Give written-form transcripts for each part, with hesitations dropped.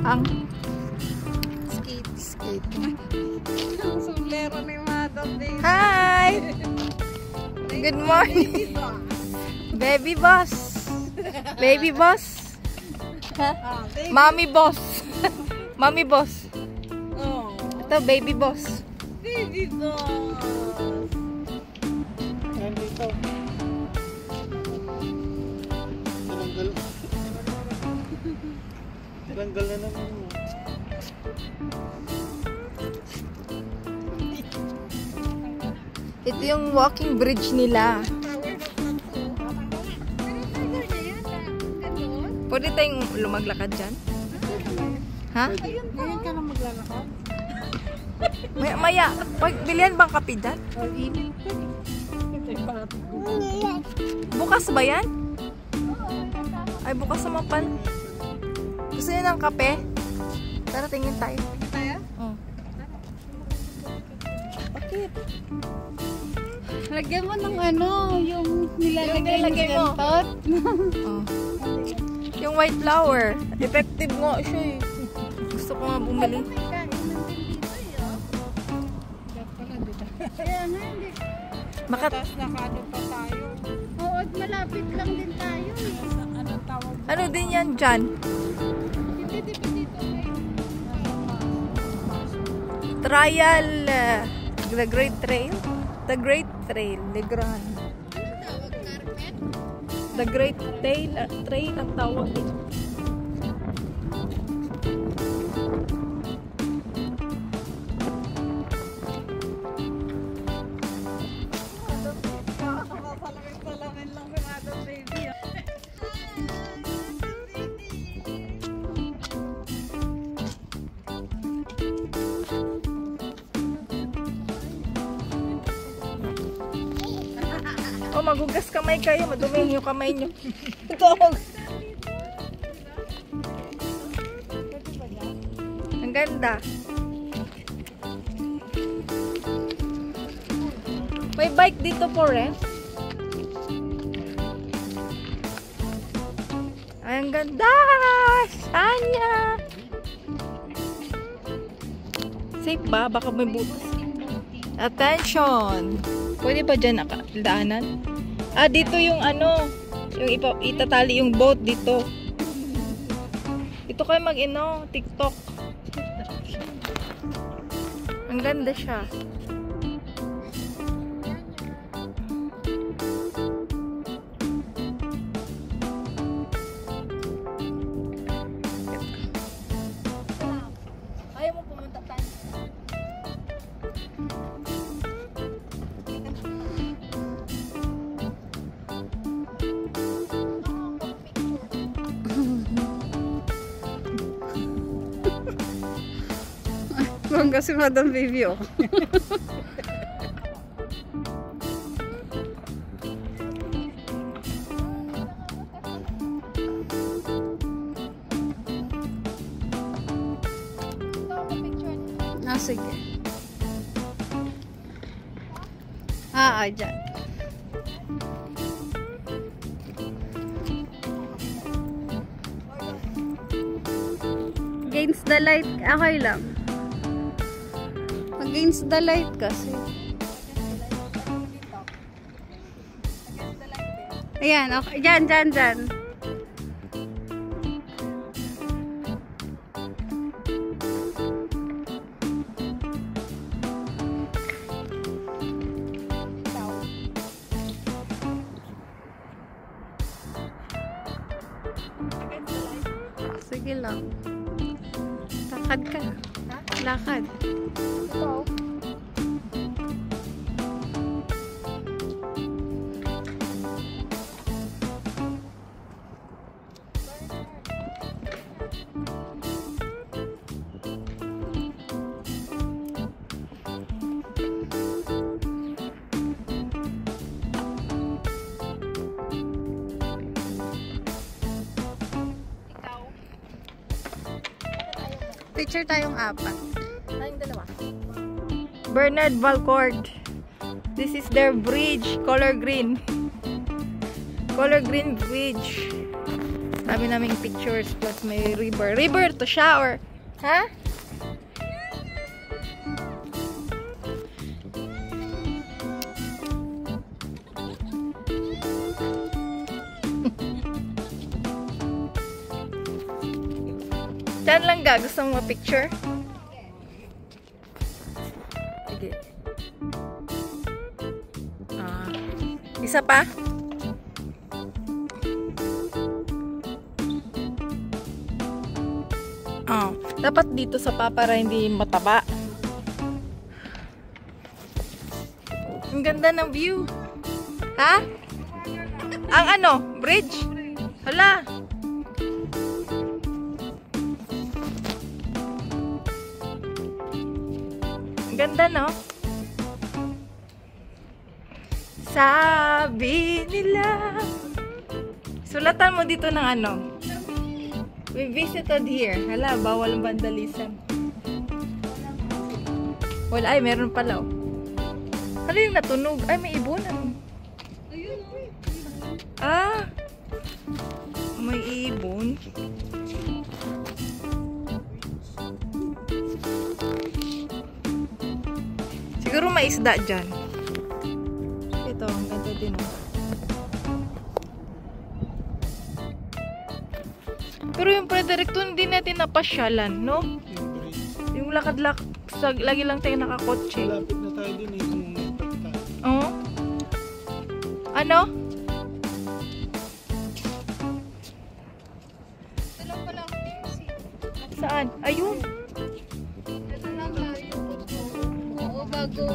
Ang skate. Ang sombrero ni Madam Baby. Hi! Good morning! Baby boss! Baby boss! Mommy boss! Mommy boss! Oh, Ito, baby boss. baby boss. Nandito. Tinanggal na naman mo. Ito yung walking bridge nila. Pwede tayong lumaglakad dyan? Ha? Ngayon ka na maglalakad? Maya, bilihan bang kape dyan? Or init ka eh. Ito yung parating ko. Bukas ba yan? Ay, bukas naman pala. Gusto niyo ng kape? Tara, tingin tayo. Tayo? Oh. Bakit? Lagyan mo ng ano, yung nilalagay Yung nilalagay ng mo. gantot. Oh. Yung white flower. Effective nga siya eh. Gusto ko nga bumili. Kaya nga, hindi. Tapos nakano pa tayo. Oo, at malapit lang din tayo. Anong tawag? Ano din yan dyan? Hindi ba dito ngayon? Trial, the Great Trail? The Great Trail, the Grand. Ano tawag? Carpet? The Great Trail ang tawag dito. Salamin lang si Madam Baby. Oh, magugas kamay kayo. Madumi yung kamay nyo. Ito. Ang ganda. May bike dito for rent. Ay, ang ganda! Sanya! Safe ba? Baka may butas. Attention! Pwede ba dyan nakadaanan? Ah, dito yung ano, yung itatali yung boat dito. Dito kayo mag-ino, TikTok. Ang ganda siya. Ayaw mo pumunta tayo. Bangga si Madam Baby, oh. Ah, sige. Dyan. Against the light, okay lang. Against the light kasi. Ayan, okay. Dyan. Sige lang. Lakad ka. Lakad. Ito. Picture tayong apat. Tayong dalawa. Bernard Valcourt. This is their bridge. Color green. Color green bridge. Dami naming pictures plus may river. River to shower. Ha? Diyan lang ga. Gusto mo ma-picture? Sige. Isa pa? Dapat dito sa pa para hindi mataba. Ang ganda ng view. Ha? Ang ano? Bridge? Hala. Ang ganda, no? Sabi nila. Sulatan mo dito ng ano. We visited here. Hala, bawal ang vandalism. Well, ay, meron pala, oh. Hala yung natunog. Ay, may ibon. Ah! May ibon. Siguro may isda dyan. Ito, ang ganda din, oh. Pero yung Frederick, hindi natin napasyalan, no? Yung lakad-lakad, lagi lang tayo nakakotse. Malapit na tayo din eh. Oo. Ano? Ito lang pala ang Saan? Ayun. ito lang tayo. Oo, bago.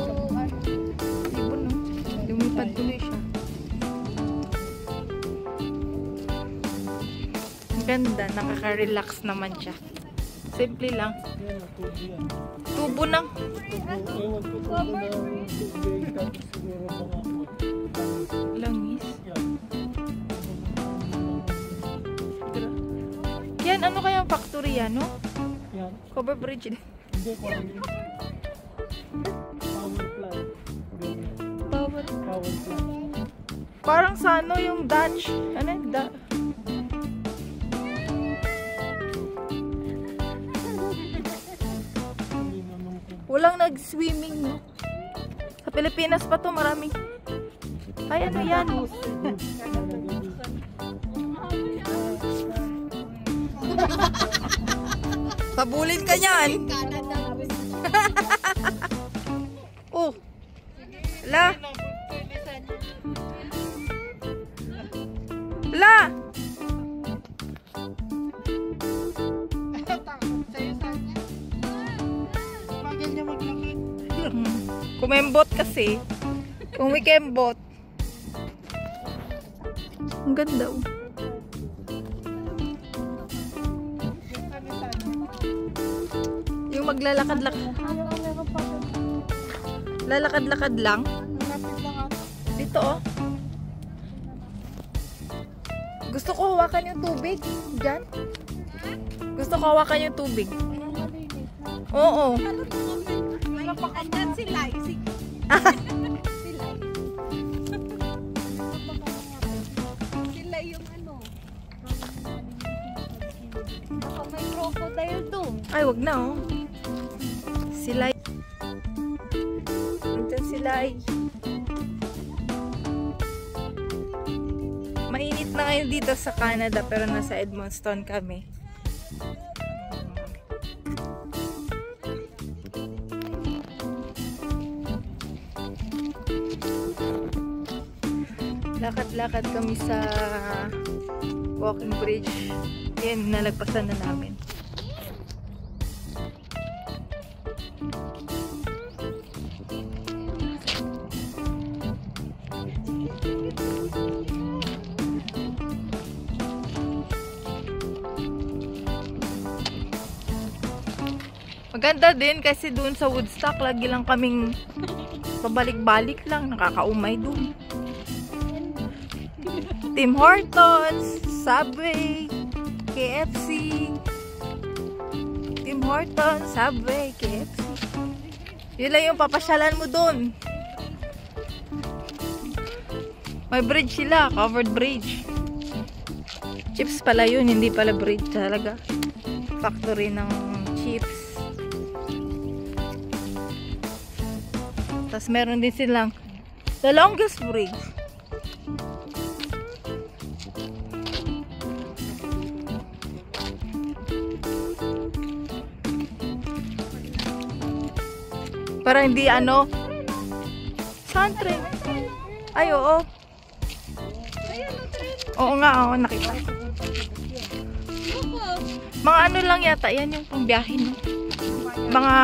Ibon, no? Lumipad tuloy siya. Ganda, nakaka-relax naman siya. Simple lang. Yan, tubo yan. Tubo ng Ewan ko kung ano ang tubig tapos siguro mga langis. yan. Yan, ano kayang factory yan, no? Yan. Cover bridge din. Hindi ko alam yun. Power plant. Power. Power plant. Parang sa ano yung Dutch. Ano yung Hindi naman ko. walang nag-swimming, no? Sa Pilipinas pa to maraming. Ay, ano yan? Pabulin ka niyan. Oh. La. La. Kumembot kasi. Kumikembot. Ang ganda, oh. Yung maglalakad-lakad. Lalakad-lakad lang. Dito, oh. Gusto ko hawakan yung tubig. Diyan. Gusto ko hawakan yung tubig. Oo. Napakandyan sila. Sila yung ano. Baka may crocodile doon. Ay, wag na, oh. Sila. Andyan sila, ay. Mainit na ngayon dito sa Canada, pero nasa Edmonton kami. Lakad-lakad kami sa walking bridge. Yan, nalagpasan na namin. Maganda din kasi doon sa Woodstock, lagi lang kaming pabalik-balik lang, nakakaumay doon. Tim Hortons, Subway, KFC, Tim Horton, Subway, KFC. Yun lang yung papasyalan mo dun. May bridge sila, covered bridge. Chips pala yun, hindi pala bridge talaga. Factory ng chips. Tapos meron din silang the longest bridge. Para hindi ano. Saan train? Ay, oo. Oo nga, oo, nakita. Mga ano lang yata, yan yung pangbiyahe, no? Mga...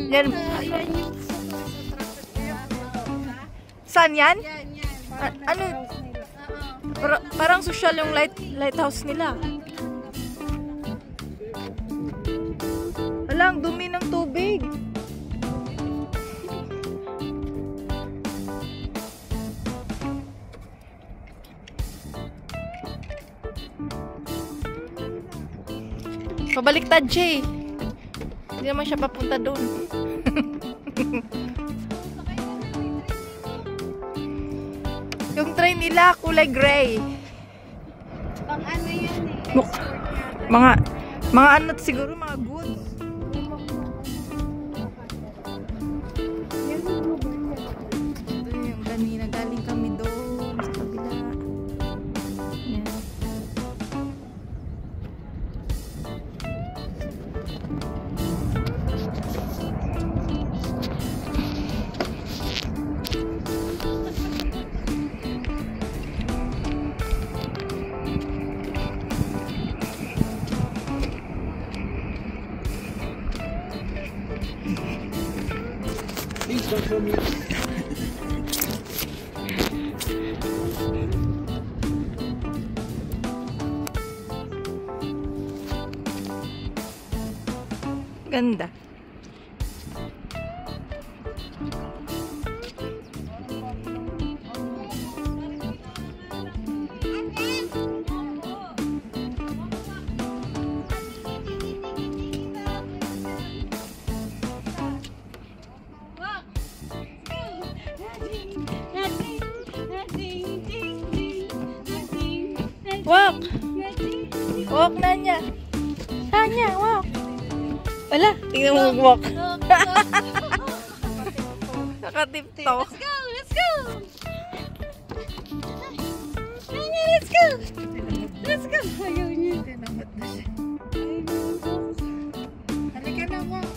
Yan. Saan yan? Ano? Parang social yung lighthouse nila. Alang, dumi ng tubig. Pabaliktad siya eh. Hindi naman siya papunta doon. Yung train nila, kulay gray. Pang ano yan eh. Mga ano siguro, mga goods. Ito yung kanina, galing kami doon sa kabila. Yan. Ganda. Walk! Walk na niya. Tanya, walk! Wala, tingnan mo mag-walk. Nakatipto. Let's go! Let's go! Tanya, let's go! Let's go! Ayaw niya. Tinamot na siya. Halika na, walk.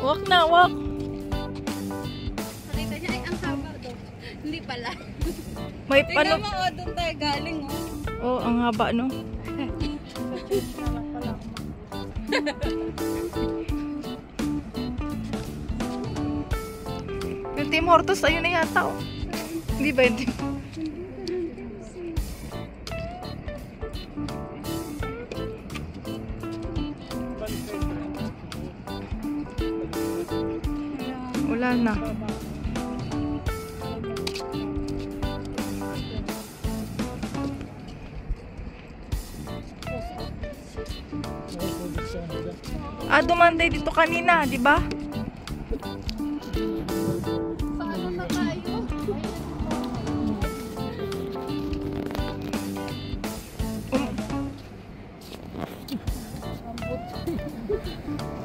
Walk na, walk. Halika niya. Ay, ang haba doon. Hindi pala. May Tingnan ano. mo, doon tayo galing, oh. Oh, ang haba, no? Yung Tim Hortons, ayun na yata, oh. Hindi ba yung Tim? Wala na. Dumantay dito kanina, di ba? Paano na tayo?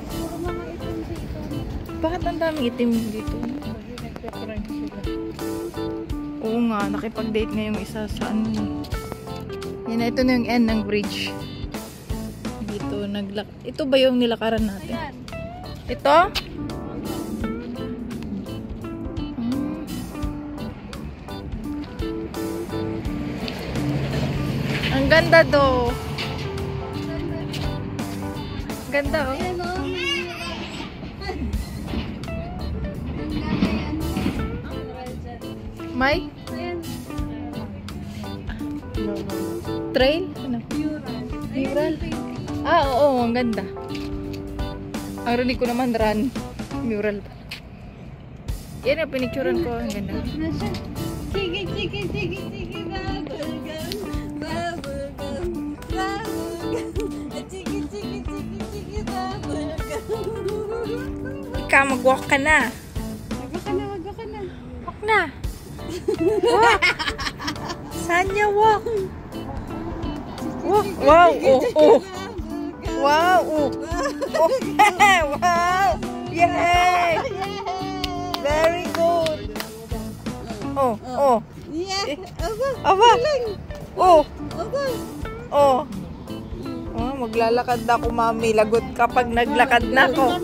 Puro mga itim dito. Bakit ang daming itim dito? Oo nga, nakipag-date nga yung isa sa ano. Yan na, ito na yung end ng bridge. Dito, ito ba yung nilakaran natin? Ayan. Ito? Ang ganda do. Ganda oh. Ayan, oh. May? Ayan. Trail? Ano? Mural? Ah, oo, ang ganda. Ang rinig ko naman, run. Mural pa. Yan ang pinicturan ko. Ang ganda. Sige, sige, sige, sige, bubblegum, bubblegum, bubblegum. Chiki, chiki, chiki, chiki, burger. Ikaw, mag-walk ka na. Wag ka na, wag ka na. Walk na. Walk. Saan niya walk? Walk. Wow. Oh. Wow. Oh. Wow. Yay. Very good. Oh. Yeah. Aba. Oh. Aba. Maglalakad na ako, mami. Lagot kapag naglakad na ako.